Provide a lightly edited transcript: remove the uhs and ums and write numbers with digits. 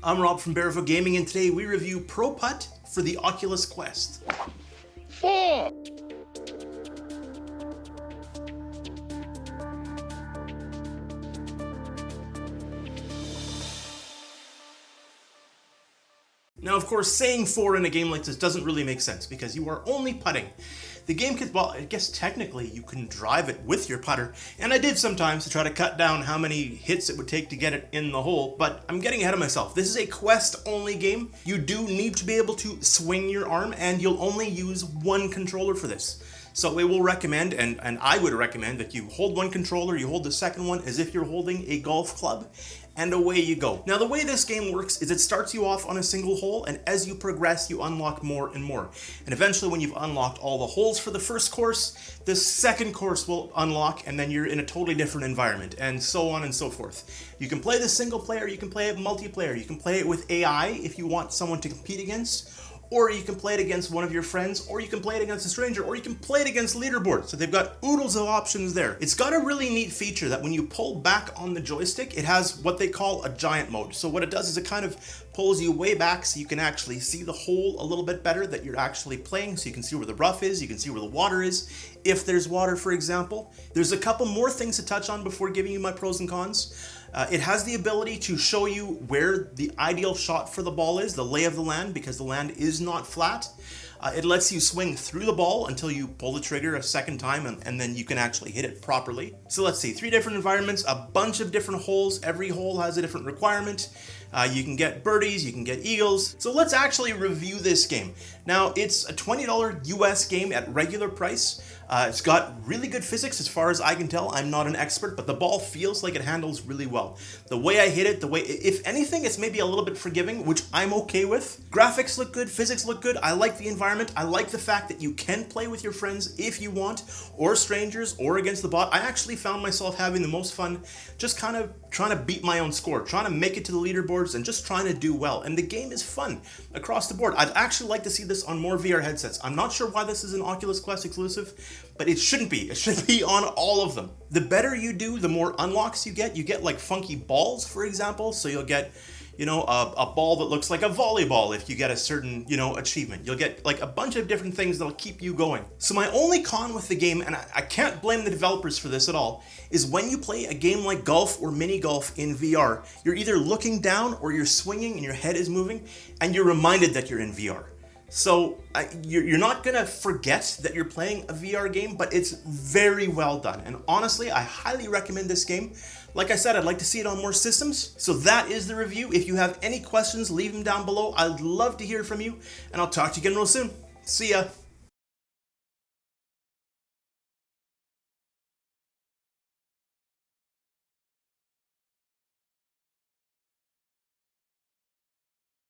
I'm Rob from Barefoot Gaming, and today we review Pro Putt for the Oculus Quest. FORE! Now, of course, saying FORE in a game like this doesn't really make sense because you are only putting. The game could, well, I guess technically you can drive it with your putter, and I did sometimes to try to cut down how many hits it would take to get it in the hole, but I'm getting ahead of myself. This is a Quest-only game. You do need to be able to swing your arm, and you'll only use one controller for this. So we will recommend, and I would recommend, that you hold one controller, you hold the second one as if you're holding a golf club, and away you go. Now, the way this game works is it starts you off on a single hole, and as you progress, you unlock more and more. And eventually, when you've unlocked all the holes for the first course, the second course will unlock, and then you're in a totally different environment, and so on and so forth. You can play this single player, you can play it multiplayer, you can play it with AI if you want someone to compete against, or you can play it against one of your friends, or you can play it against a stranger, or you can play it against leaderboards. So they've got oodles of options there. It's got a really neat feature that when you pull back on the joystick, it has what they call a giant mode. So what it does is it kind of pulls you way back so you can actually see the hole a little bit better that you're actually playing. So you can see where the rough is, you can see where the water is, if there's water, for example. There's a couple more things to touch on before giving you my pros and cons. It has the ability to show you where the ideal shot for the ball is, the lay of the land, because the land is not flat. It lets you swing through the ball until you pull the trigger a second time, and then you can actually hit it properly. So let's see, 3 different environments, a bunch of different holes. Every hole has a different requirement. You can get birdies, you can get eagles. So let's actually review this game. Now, it's a $20 US game at regular price. It's got really good physics as far as I can tell. I'm not an expert, but the ball feels like it handles really well. The way I hit it, if anything, it's maybe a little bit forgiving, which I'm okay with. Graphics look good, physics look good. I like the environment. I like the fact that you can play with your friends if you want, or strangers, or against the bot. I actually found myself having the most fun just kind of trying to beat my own score, trying to make it to the leaderboards, and just trying to do well. And the game is fun across the board. I'd actually like to see this on more VR headsets. I'm not sure why this is an Oculus Quest exclusive, but it shouldn't be. It should be on all of them. The better you do, the more unlocks you get. You get like funky balls, for example. So you'll get, a ball that looks like a volleyball if you get a certain, achievement. You'll get like a bunch of different things that'll keep you going. So my only con with the game, and I can't blame the developers for this at all, is when you play a game like golf or mini golf in VR, you're either looking down or you're swinging and your head is moving, and you're reminded that you're in VR. So you're not gonna forget that you're playing a VR game, but it's very well done. And honestly, I highly recommend this game. Like I said, I'd like to see it on more systems. So that is the review. If you have any questions, leave them down below. I'd love to hear from you, and I'll talk to you again real soon. See ya.